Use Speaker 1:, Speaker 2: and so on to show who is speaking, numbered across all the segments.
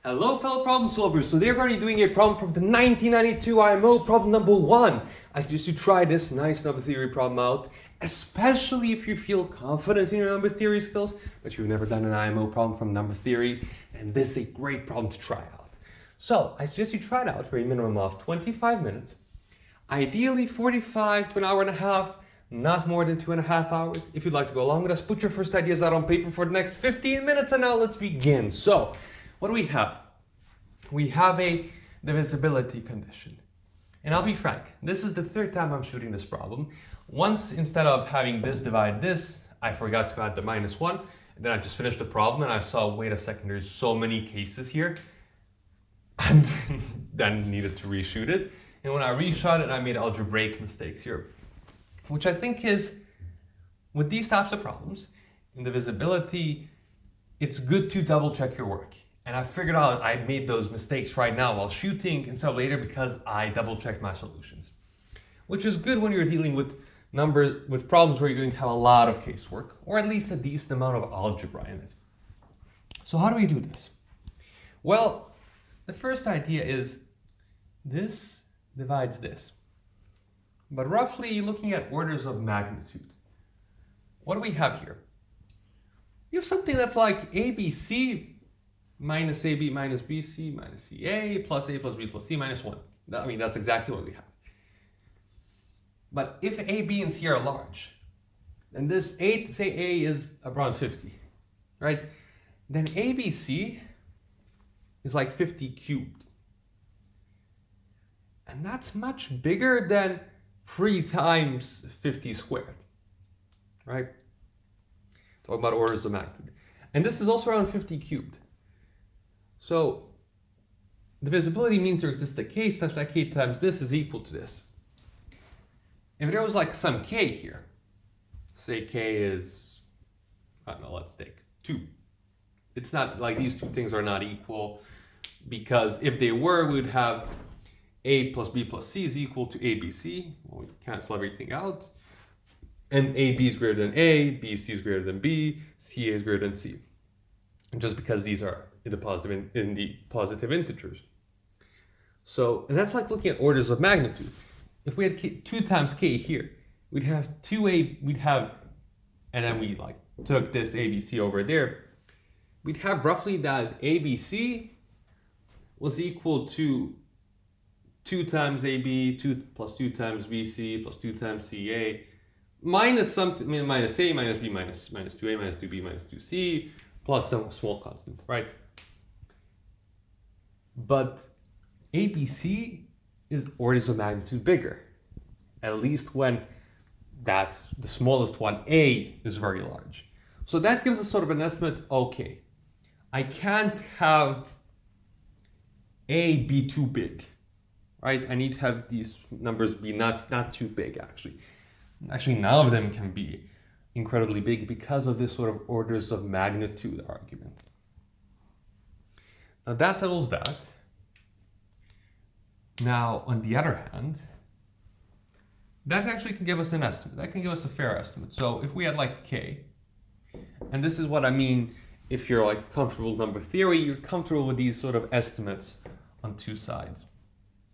Speaker 1: Hello fellow problem solvers, today we're going to be doing a problem from the 1992 IMO, problem number 1. I suggest you try this nice number theory problem out, especially if you feel confident in your number theory skills, but you've never done an IMO problem from number theory, and this is a great problem to try out. So I suggest you try it out for a minimum of 25 minutes, ideally 45 to an hour and a half, not more than 2.5 hours. If you'd like to go along with us, put your first ideas out on paper for the next 15 minutes, and now let's begin. So, what do we have? We have a divisibility condition. And I'll be frank, this is the third time I'm shooting this problem. Once, instead of having this divide this, I forgot to add the -1. And then I just finished the problem and I saw, wait a second, there's so many cases here. And then needed to reshoot it. And when I reshot it, I made algebraic mistakes here. Which I think is, with these types of problems, in divisibility, it's good to double check your work. And I figured out I made those mistakes right now while shooting instead of later because I double checked my solutions. Which is good when you're dealing with problems where you're going to have a lot of casework, or at least a decent amount of algebra in it. So how do we do this? Well, the first idea is this divides this. But roughly looking at orders of magnitude, what do we have here? We have something that's like ABC minus AB minus BC minus CA plus A plus B plus C minus 1. I mean, that's exactly what we have. But if A, B, and C are large, then this A, say A is around 50, right? Then ABC is like 50 cubed. And that's much bigger than 3 times 50 squared, right? Talk about orders of magnitude. And this is also around 50 cubed. So divisibility means there exists a case such that k times this is equal to this. If there was like some k here, say k is, I don't know, let's take 2. It's not like these two things are not equal, because if they were, we would have a plus b plus c is equal to abc. Well, we cancel everything out. And ab is greater than a, bc is greater than b, ca is greater than c. And just because these are in the positive integers. So, and that's like looking at orders of magnitude. If we had 2 times k here, we'd have 2a, and then we like took this abc over there, we'd have roughly that abc was equal to 2 times AB, 2 plus 2 times BC, plus 2 times CA, minus something, minus A, minus B, minus 2A, minus 2B, minus 2C, plus some small constant, right? But ABC is orders of magnitude bigger, at least when the smallest one, A, is very large. So that gives us sort of an estimate, okay, I can't have A be too big. Right? I need to have these numbers be not too big, actually. Actually, none of them can be incredibly big because of this sort of orders of magnitude argument. Now that settles that. Now, on the other hand, that actually can give us an estimate. That can give us a fair estimate. So if we had like k, and this is what I mean if you're like comfortable with number theory, you're comfortable with these sort of estimates on 2 sides.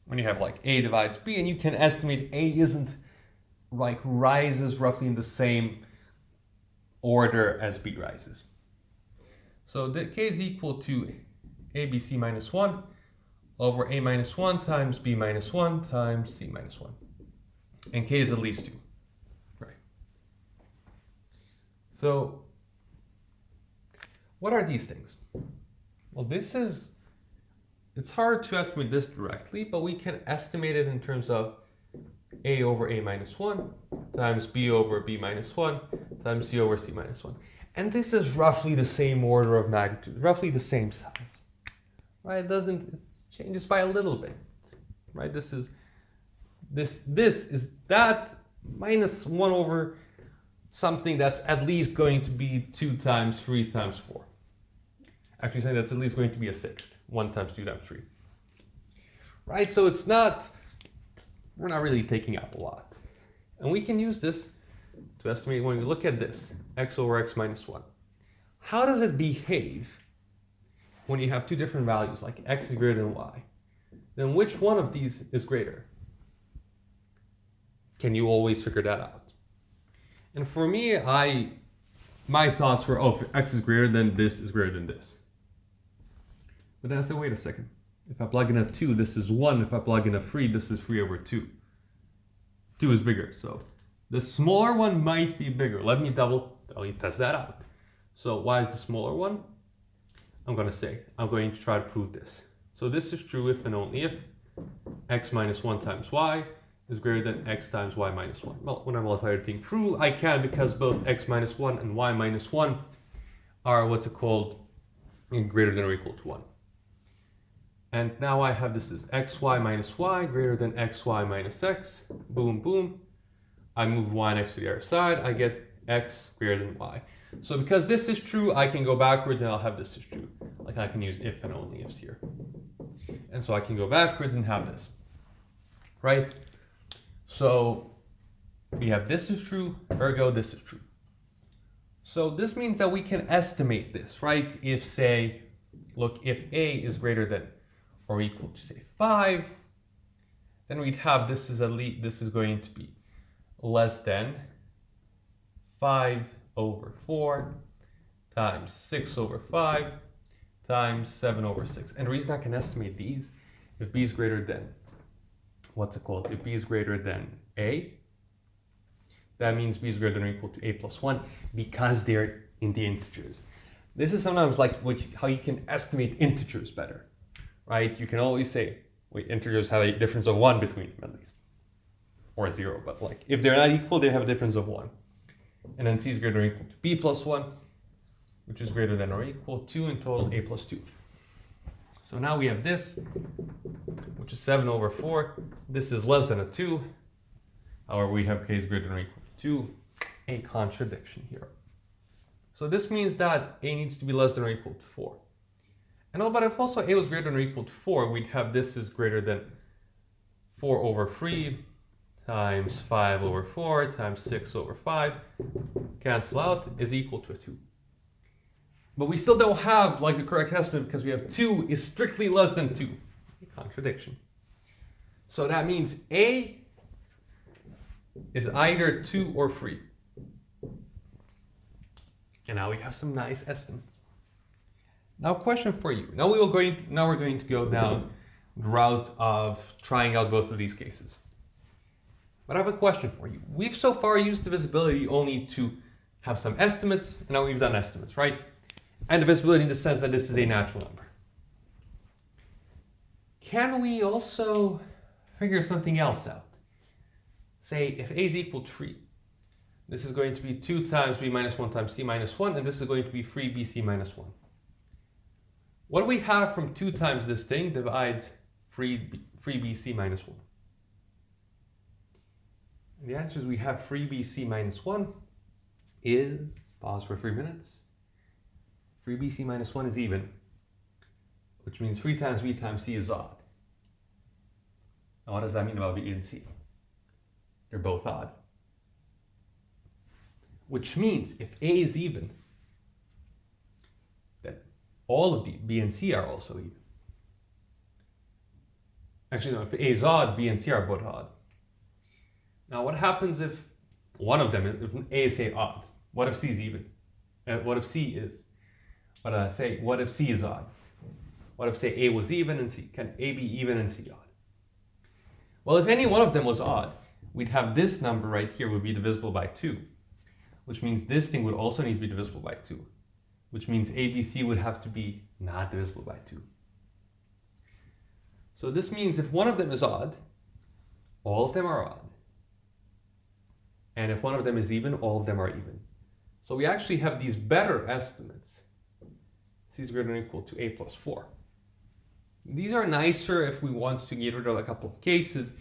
Speaker 1: When you have like A divides B, and you can estimate A isn't like rises roughly in the same order as B rises. So the K is equal to ABC minus 1 over A minus 1 times B minus 1 times C minus 1. And K is at least 2. Right. So what are these things? Well, it's hard to estimate this directly, but we can estimate it in terms of A over A minus 1 times B over B minus 1 times C over C minus 1. And this is roughly the same order of magnitude, roughly the same size. Right? It changes by a little bit. Right? This is that minus 1 over something that's at least going to be 2 times 3 times 4. Actually saying that's at least going to be a 6th. 1 times 2 times 3. Right? So we're not really taking up a lot. And we can use this to estimate when we look at this, x over x minus 1. How does it behave when you have two different values, like x is greater than y, then which one of these is greater? Can you always figure that out? And for me, my thoughts were, oh, if x is greater than this is greater than this. But then I said, wait a second. If I plug in a 2, this is 1. If I plug in a 3, this is 3 over 2. 2 is bigger, so the smaller one might be bigger. Let me test that out. So why is the smaller one? I'm going to try to prove this. So this is true if and only if x minus 1 times y is greater than x times y minus 1. Well, when I multiply everything through, I can, because both x minus 1 and y minus 1 are greater than or equal to 1. And now I have this as xy minus y greater than xy minus x. Boom, boom. I move y and x to the other side. I get x greater than y. So because this is true, I can go backwards and I'll have this is true. Like I can use if and only ifs here. And so I can go backwards and have this. Right? So we have this is true, ergo this is true. So this means that we can estimate this, right? If say, look, if a is greater than or equal to say 5, then we'd have this is going to be less than 5 over 4 times 6 over 5 times 7 over 6. And the reason I can estimate these, if b is greater than, if b is greater than a, that means b is greater than or equal to a plus 1, because they're in the integers. This is sometimes like how you can estimate integers better. Right? You can always say, wait, integers have a difference of 1 between them at least. Or 0, but like, if they're not equal, they have a difference of 1. And then c is greater or equal to b plus 1, which is greater than or equal to, in total, a plus 2. So now we have this, which is 7 over 4. This is less than a 2. However, we have k is greater than or equal to 2. A contradiction here. So this means that a needs to be less than or equal to 4. But if also a was greater than or equal to 4, we'd have this is greater than 4 over 3 times 5 over 4 times 6 over 5, cancel out, is equal to a 2. But we still don't have like the correct estimate, because we have 2 is strictly less than 2. Contradiction. So that means a is either 2 or 3. And now we have some nice estimates. Now, question for you. Now we're going to go down the route of trying out both of these cases. But I have a question for you. We've so far used divisibility only to have some estimates, and now we've done estimates, right? And divisibility in the sense that this is a natural number. Can we also figure something else out? Say if a is equal to 3, this is going to be 2 times b minus 1 times c minus 1, and this is going to be 3bc minus 1. What do we have from 2 times this thing divides 3bc minus 1? And the answer is we have 3bc minus 1 is, pause for 3 minutes, 3bc minus 1 is even, which means 3 times b times c is odd. Now what does that mean about b and c? They're both odd. Which means if a is even, then all of b and c are also even. Actually, no, if a is odd, b and c are both odd. Now, what happens if one of them, if a is, say, odd? What if c is even? What if c is? What if c is odd? What if, say, a was even and c? Can a be even and c odd? Well, if any one of them was odd, we'd have this number right here would be divisible by 2, which means this thing would also need to be divisible by 2, which means ABC would have to be not divisible by 2. So this means if one of them is odd, all of them are odd. And if one of them is even, all of them are even. So we actually have these better estimates. C is greater than or equal to a plus 4. These are nicer if we want to get rid of a couple of cases.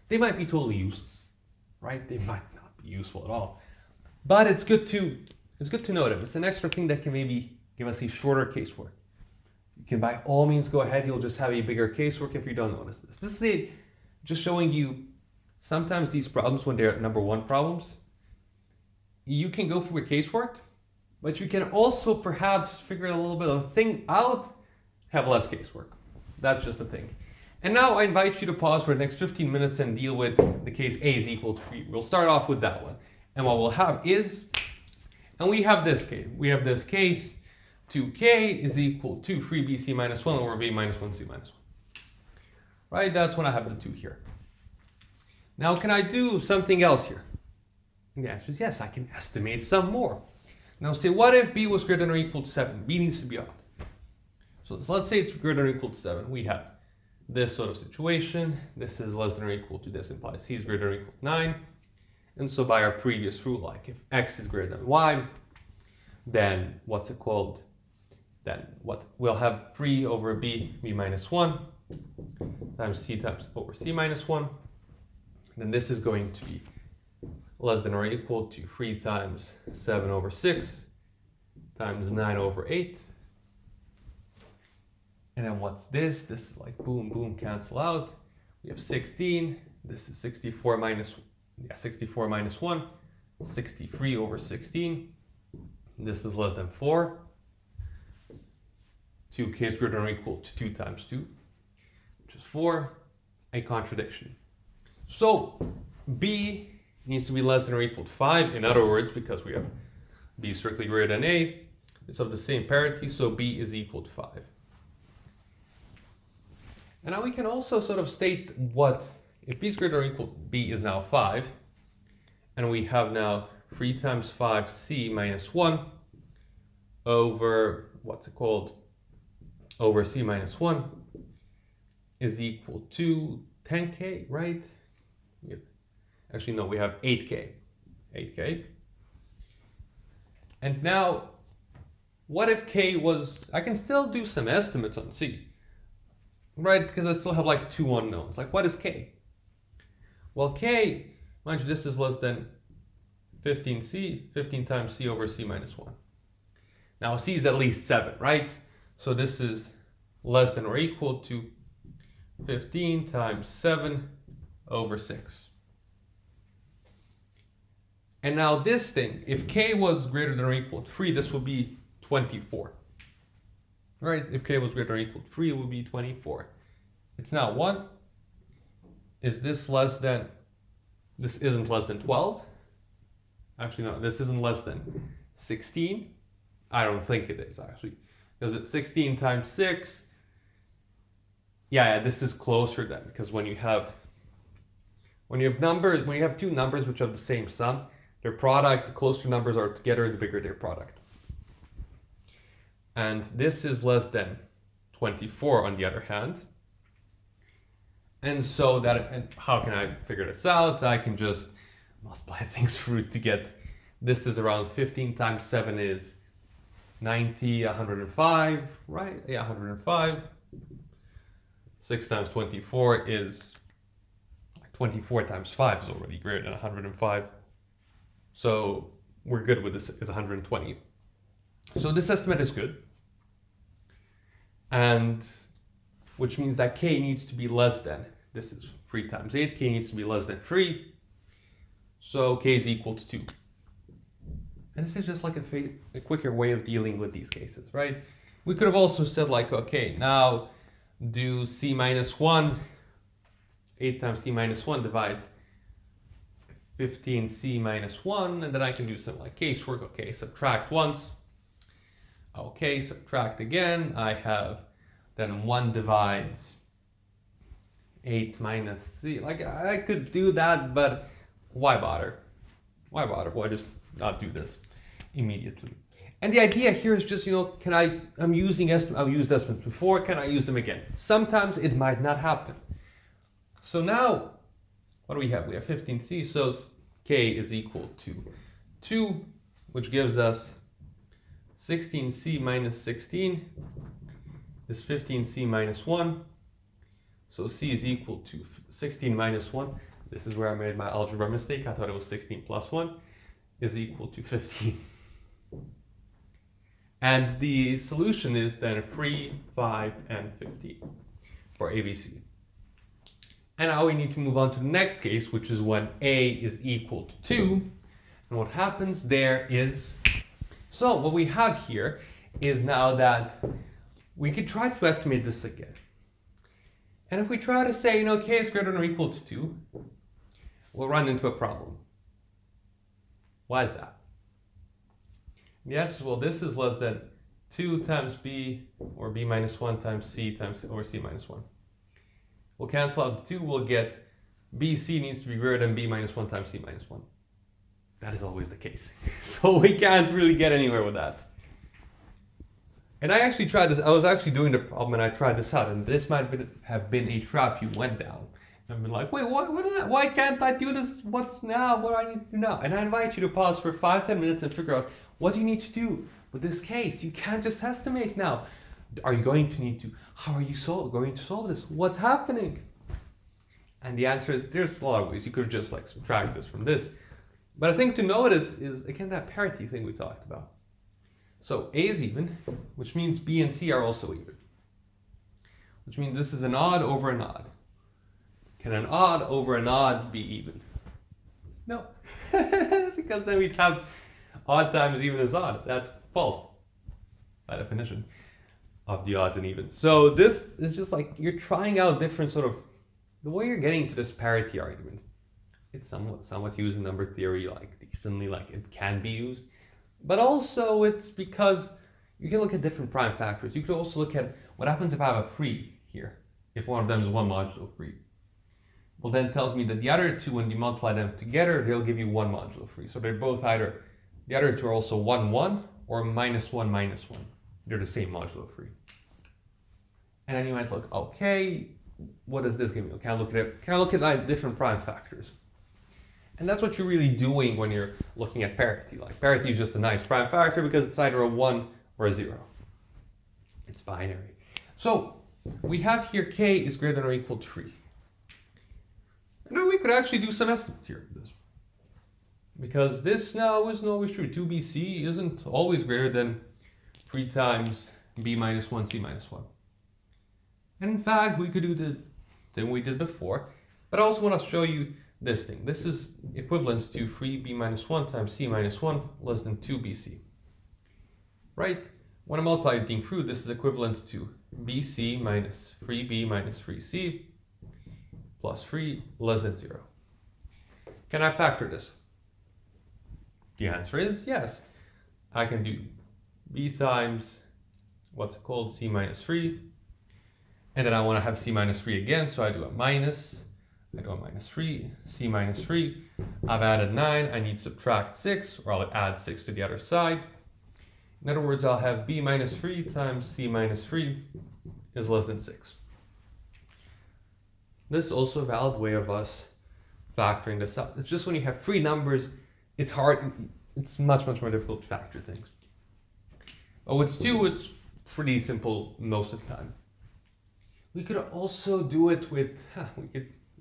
Speaker 1: They might be totally useless, right? They might not be useful at all. But it's good to know them. It's an extra thing that can maybe give us a shorter casework. You can by all means go ahead, you'll just have a bigger casework if you don't notice this. This is just showing you sometimes these problems, when they're number 1 problems, you can go through a casework, but you can also perhaps figure a little bit of a thing out, have less casework. That's just the thing. And now I invite you to pause for the next 15 minutes and deal with the case A is equal to 3. We'll start off with that one. And what we'll have is, and we have this case. We have this case 2k is equal to 3bc minus 1 over b minus 1c minus 1. Right, that's when I have the 2 here. Now, can I do something else here? And the answer is yes, I can estimate some more. Now say, what if b was greater than or equal to 7? B needs to be odd. So let's say it's greater than or equal to 7. We have this sort of situation. This is less than or equal to this, implies c is greater than or equal to 9. And so by our previous rule, like if x is greater than y, then what's it called? Then what we'll have 3 over b minus 1 times c times over c minus 1. Then this is going to be less than or equal to 3 times 7 over 6 times 9 over 8. And then what's this? This is like boom, boom, cancel out. We have 16. This is 64 minus 1, 63 over 16. This is less than 4. 2k is greater than or equal to 2 times 2, which is 4, a contradiction. So b needs to be less than or equal to 5. In other words, because we have b strictly greater than a, it's of the same parity, so b is equal to 5. And now we can also sort of state what, if b is greater than or equal to b is now 5, and we have now 3 times 5c minus 1 over, what's it called, over c minus 1 is equal to 10k, right? Actually, no, we have 8k. 8k. And now, what if k was, I can still do some estimates on c, right? Because I still have like 2 unknowns. Like, what is k? Well, k, mind you, this is less than 15 times c over c minus 1. Now, c is at least 7, right? So this is less than or equal to 15 times 7 over 6. And now this thing, if k was greater than or equal to 3, this would be 24. Right? If k was greater than or equal to 3, it would be 24. It's now 1. Is this less than, this isn't less than 12? Actually, no, this isn't less than 16. I don't think it is, actually. Because it's 16 times 6. Yeah, this is closer then, because when you have numbers, when you have two numbers which have the same sum, their product, the closer numbers are together, the bigger their product. And this is less than 24 on the other hand. And so that, and how can I figure this out? I can just multiply things through to get, this is around 15 times 7 is 90, 105, right? Yeah, 105. 6 times 24 is 24 times 5 is already greater than 105. So we're good with this, is 120. So this estimate is good. And which means that k needs to be less than, this is 3 times 8, k needs to be less than 3. So k is equal to 2. And this is just like a quicker way of dealing with these cases, right? We could have also said like, okay, now do c minus 1, 8 times c minus 1 divides 15c minus 1, and then I can do something like casework. Okay, subtract once. Okay, subtract again. I have then 1 divides 8 minus c. Like, I could do that, but why bother? Why bother? Why just not do this immediately? And the idea here is just, I've used estimates before, can I use them again? Sometimes it might not happen. So now, what do we have? We have 15c, so k is equal to 2, which gives us 16c minus 16 is 15c minus 1. So c is equal to 16 minus 1. This is where I made my algebra mistake. I thought it was 16 plus 1 is equal to 15. And the solution is then 3, 5, and 15 for ABC. And now we need to move on to the next case, which is when A is equal to 2. And what happens there is, so what we have here is now that we could try to estimate this again. And if we try to say, k is greater than or equal to 2, we'll run into a problem. Why is that? The answer is, well, this is less than 2 times b, or b minus 1 times c times, or c minus 1. We'll cancel out the 2, we'll get bc needs to be greater than b minus 1 times c minus 1. That is always the case. So we can't really get anywhere with that. And I actually tried this, I was actually doing the problem and I tried this out, and this might have been a trap you went down. And been like, wait, what is that? Why can't I do this? What's now? What do I need to do now? And I invite you to pause for 5-10 minutes and figure out what do you need to do with this case. You can't just estimate now. Are you going to need to, how are you going to solve this? What's happening? And the answer is, there's a lot of ways. You could just like subtract this from this. But I think to notice is, again, that parity thing we talked about. So A is even, which means B and C are also even. Which means this is an odd over an odd. Can an odd over an odd be even? No. Because then we'd have odd times even as odd. That's false by definition of the odds and evens. So this is just like you're trying out different sort of, the way you're getting to this parity argument. It's somewhat used in number theory, like decently, like it can be used. But also it's because you can look at different prime factors. You could also look at what happens if I have a free here. If one of them is 1 modulo free. Well, then it tells me that the other two, when you multiply them together, they'll give you 1 modulo free. So they're both either, the other two are also 1, 1 or minus 1, minus 1. They're the same modulo free. And then you might look, okay, what does this give me? Can I look at it? Can I look at different prime factors? And that's what you're really doing when you're looking at parity. Like parity is just a nice prime factor because it's either a 1 or a 0. It's binary. So we have here k is greater than or equal to 3. And then we could actually do some estimates here for this. Because this now isn't always true. 2bc isn't always greater than 3 times b minus 1, c minus 1. And in fact, we could do the thing we did before. But I also want to show you this thing. This is equivalent to 3b minus 1 times c minus 1 less than 2bc. Right? When I multiply everything through, this is equivalent to bc minus 3b minus 3c plus 3 less than 0. Can I factor this? The answer is yes. I can do b times, what's it called, c minus 3. And then I want to have c minus 3 again, so I do a minus. I do a minus 3, c minus 3. I've added 9, I need to subtract 6, or I'll add 6 to the other side. In other words, I'll have b minus 3 times c minus 3 is less than 6. This is also a valid way of us factoring this out. It's just when you have 3 numbers, it's hard, it's much more difficult to factor things. But with 2, it's pretty simple most of the time. We could also do it with,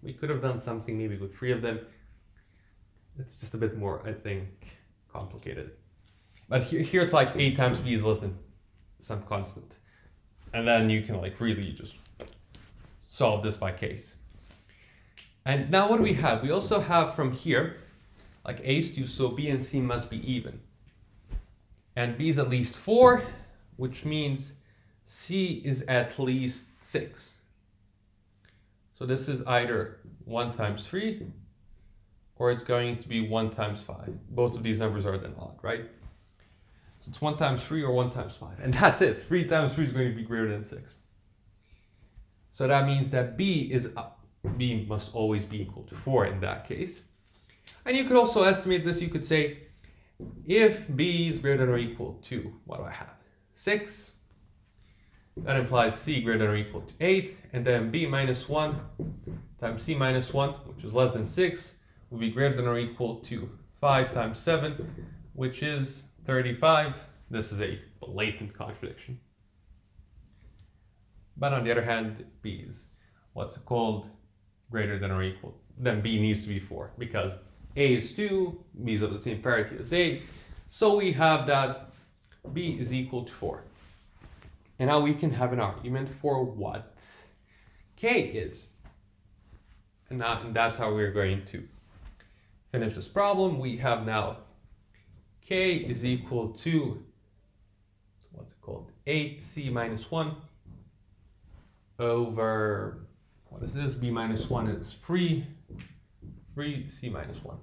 Speaker 1: we could have done something maybe with 3 of them. It's just a bit more, I think, complicated. But here it's like a times b is less than some constant. And then you can like really just solve this by case. And now what do we have? We also have from here, like a is 2, so b and c must be even. And b is at least 4, which means c is at least 6. So this is either 1 times 3, or it's going to be 1 times 5. Both of these numbers are then odd, right? So it's 1 times 3 or 1 times 5. And that's it. 3 times 3 is going to be greater than 6. So that means that b must always be equal to 4 in that case. And you could also estimate this. You could say, if b is greater than or equal to, what do I have? 6. That implies c greater than or equal to 8. And then b minus 1 times c minus 1, which is less than 6, will be greater than or equal to 5 times 7, which is 35. This is a blatant contradiction. But on the other hand, if b is, what's it called, greater than or equal, then b needs to be 4, because a is 2, b is of the same parity as a, so we have that b is equal to 4. And now we can have an argument for what k is. And that's how we're going to finish this problem. We have now k is equal to, what's it called, 8c minus 1 over, what is this? B minus 1 is 3 C minus 1.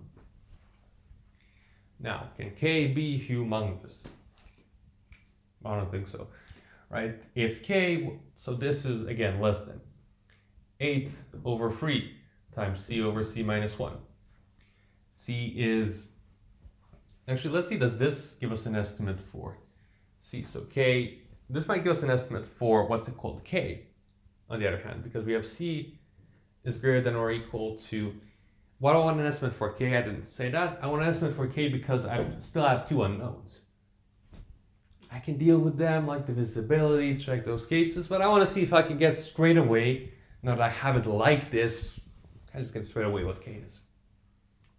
Speaker 1: Now, can K be humongous? I don't think so, right? If K, so this is, again, less than 8 over 3 times C over C minus 1. C is, actually, let's see, does this give us an estimate for C? So K, this might give us an estimate for, what's it called, K, on the other hand, because we have C is greater than or equal to, what do I want an estimate for K? I didn't say that. I want an estimate for K because I still have two unknowns. I can deal with them, like divisibility, check those cases, but I want to see if I can get straight away, now that I have it like this, I just get straight away what K is.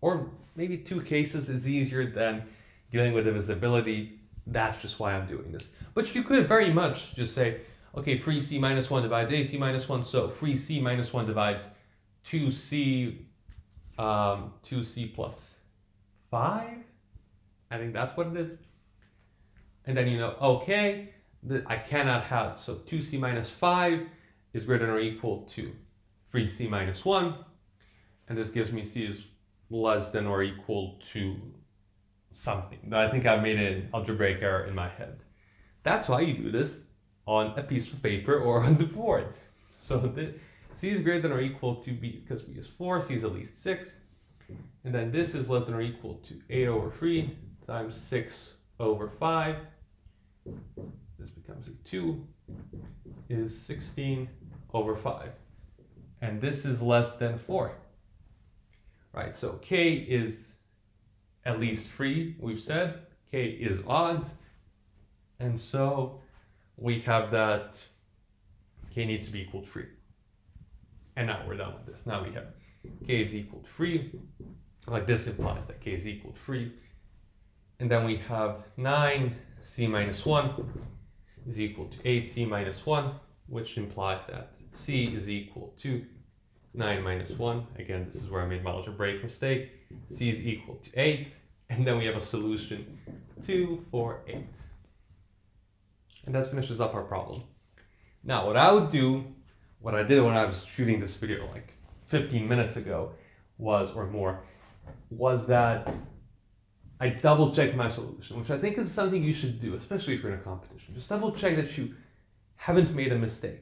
Speaker 1: Or maybe two cases is easier than dealing with divisibility. That's just why I'm doing this. But you could very much just say, okay, 3C minus 1 divides AC minus 1, so 3C minus 1 divides 2C plus 5? I think that's what it is. And then you know, okay, I cannot have, so 2C minus 5 is greater than or equal to 3C minus 1. And this gives me C is less than or equal to something. I think I made an algebraic error in my head. That's why you do this on a piece of paper or on the board. So C is greater than or equal to B, because B is 4, C is at least 6. And then this is less than or equal to 8 over 3 times 6 over 5. This becomes a 2, is 16 over 5. And this is less than 4. Right, so K is at least 3, we've said. K is odd. And so we have that K needs to be equal to 3. And now we're done with this. Now we have K is equal to 3. Like this implies that K is equal to 3. And then we have 9C minus 1 is equal to 8C minus 1, which implies that C is equal to 9 minus 1. Again, this is where I made my algebraic mistake. C is equal to 8. And then we have a solution 2, 4, 8. And that finishes up our problem. Now, what I would do, what I did when I was shooting this video like 15 minutes ago was, or more, was that I double checked my solution, which I think is something you should do, especially if you're in a competition. Just double check that you haven't made a mistake.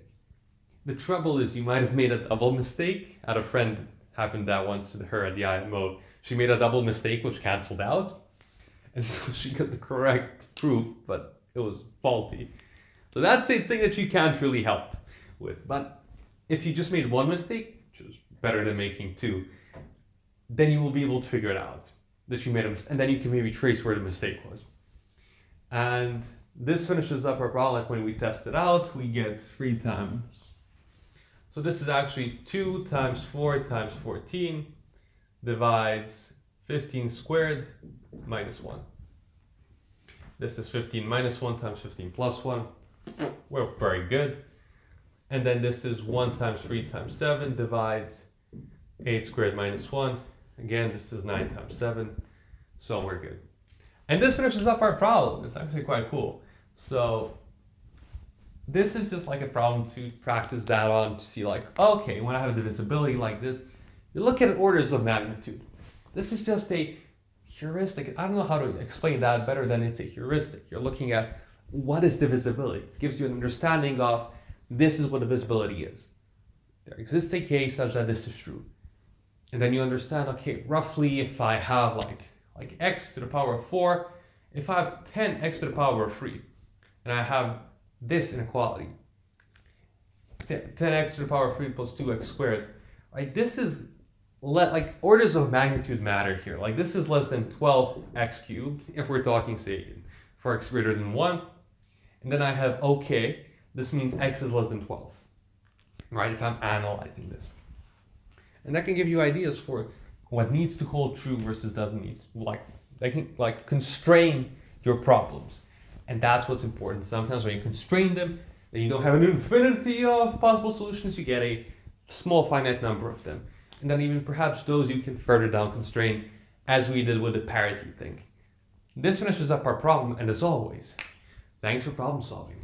Speaker 1: The trouble is you might have made a double mistake. I had a friend, happened that once to her at the IMO. She made a double mistake which canceled out. And so she got the correct proof, but it was faulty. So that's a thing that you can't really help with. But if you just made one mistake, which is better than making two, then you will be able to figure it out that you made a mistake, and then you can maybe trace where the mistake was. And this finishes up our problem. Like when we test it out, we get 3 times. So this is actually 2 times 4 times 14 divides 15 squared minus 1. This is 15 minus 1 times 15 plus 1. Well, very good. And then this is 1 times 3 times 7 divides 8 squared minus 1. Again, this is 9 times 7. So we're good. And this finishes up our problem. It's actually quite cool. So this is just like a problem to practice that on, to see like, okay, when I have a divisibility like this, you look at orders of magnitude. This is just a heuristic. I don't know how to explain that better than it's a heuristic. You're looking at what is divisibility. It gives you an understanding of this is what divisibility is. There exists a case such that this is true. And then you understand, okay, roughly if I have like x to the power of 4, if I have 10x to the power of 3, and I have this inequality, 10x to the power of 3 plus 2x squared, right? This is like orders of magnitude matter here. Like this is less than 12x cubed if we're talking, say, for x greater than 1. And then I have, okay, this means x is less than 12, right? If I'm analyzing this. And that can give you ideas for what needs to hold true versus doesn't need. They can constrain your problems. And that's what's important. Sometimes when you constrain them, then you don't have an infinity of possible solutions, you get a small finite number of them. And then even perhaps those you can further down constrain, as we did with the parity thing. This finishes up our problem, and as always, thanks for problem solving.